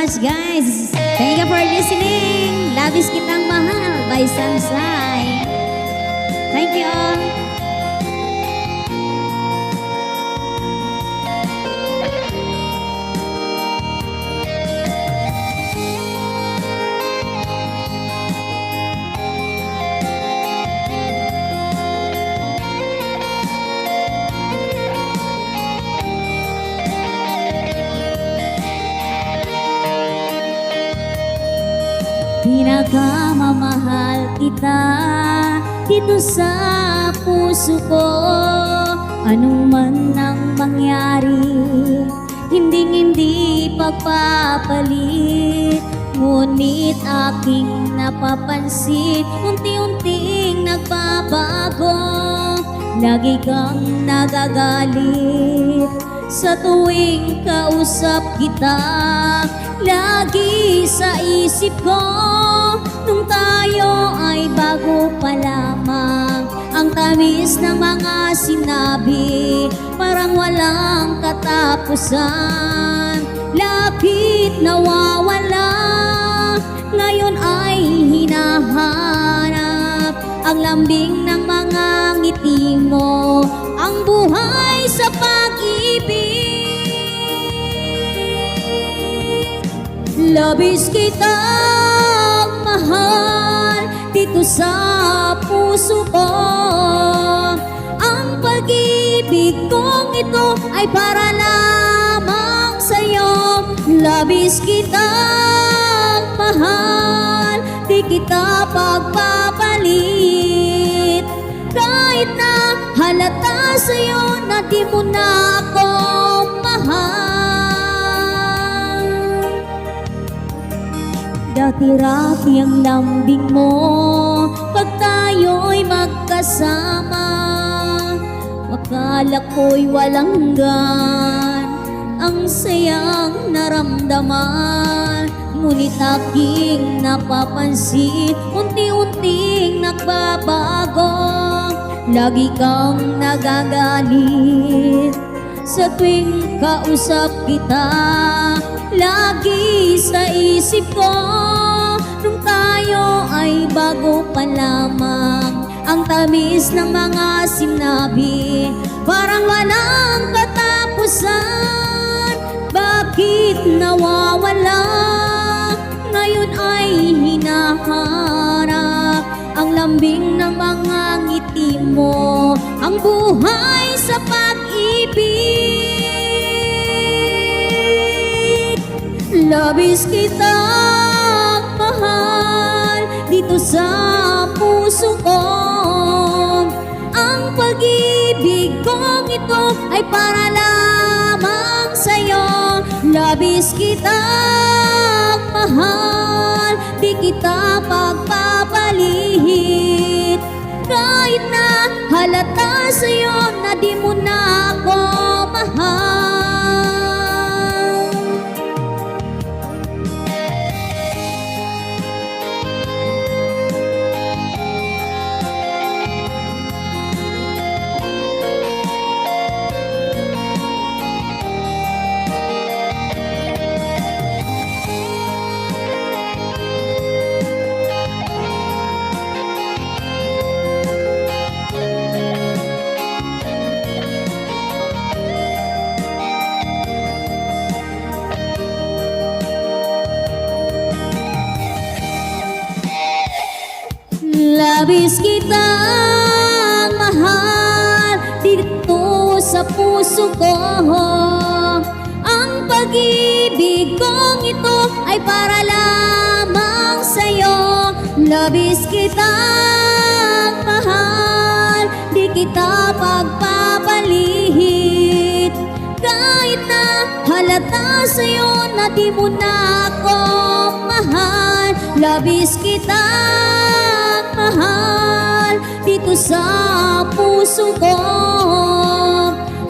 much, guys. Thank you for listening. Labis kitang mahal by Sansai. Thank you all. Pinakamamahal kita dito sa puso ko. Anong man ang mangyari, hindi pagpapalit. Ngunit aking napapansin, unti-unting nagbabago. Lagi kang nagagalit sa tuwing kausap kita. Lagi sa isip ko, nung tayo ay bago pa lamang. Ang tamis ng mga sinabi, parang walang katapusan. Lapit nawawala, ngayon ay hinahanap. Ang lambing ng mga ngiti mo, ang buhay sa pag-ibig. Labis kitang mahal dito sa puso ko. Ang pag-ibig kong ito ay para lamang sa'yo. Labis kitang mahal, di kita pagpapalit. Kahit na halata sa'yo na di mo na ako mahal. Dati-rati ang lambing mo pag tayo'y magkasama. Akala ko'y walang hanggan ang sayang naramdaman. Ngunit aking napapansin, unti-unting nagbabago. Lagi kang nagagalit sa tuwing kausap kita. Lagi sa isip ko, nung tayo ay bago pa lamang. Ang tamis ng mga sinabi, parang walang katapusan. Bakit nawawala, ngayon ay hinahanap. Ang lambing ng mga ngiti mo, ang buhay sa pag-ibig. Labis kitang mahal dito sa puso ko. Ang pag-ibig kong ito ay para lamang sa'yo. Labis kitang mahal, di kita pagpapalit. Kahit na halata sa'yo na di mo na ako mahal. Labis kitang mahal dito sa puso ko. Ang pag-ibig kong ito ay para lamang sa'yo. Labis kitang mahal, di kita pagpapalit. Kahit na halata sa'yo na di mo na ako mahal. Labis kitang mahal dito sa puso ko.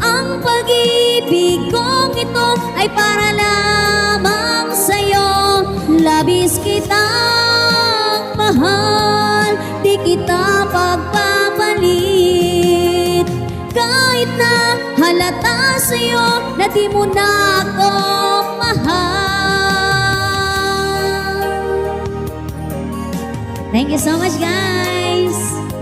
Ang pag-ibig kong ito ay para lamang sa'yo. Labis kitang mahal, di kita pagpapalit. Kahit na halata sa'yo na di mo na ako mahal. Thank you so much, guys!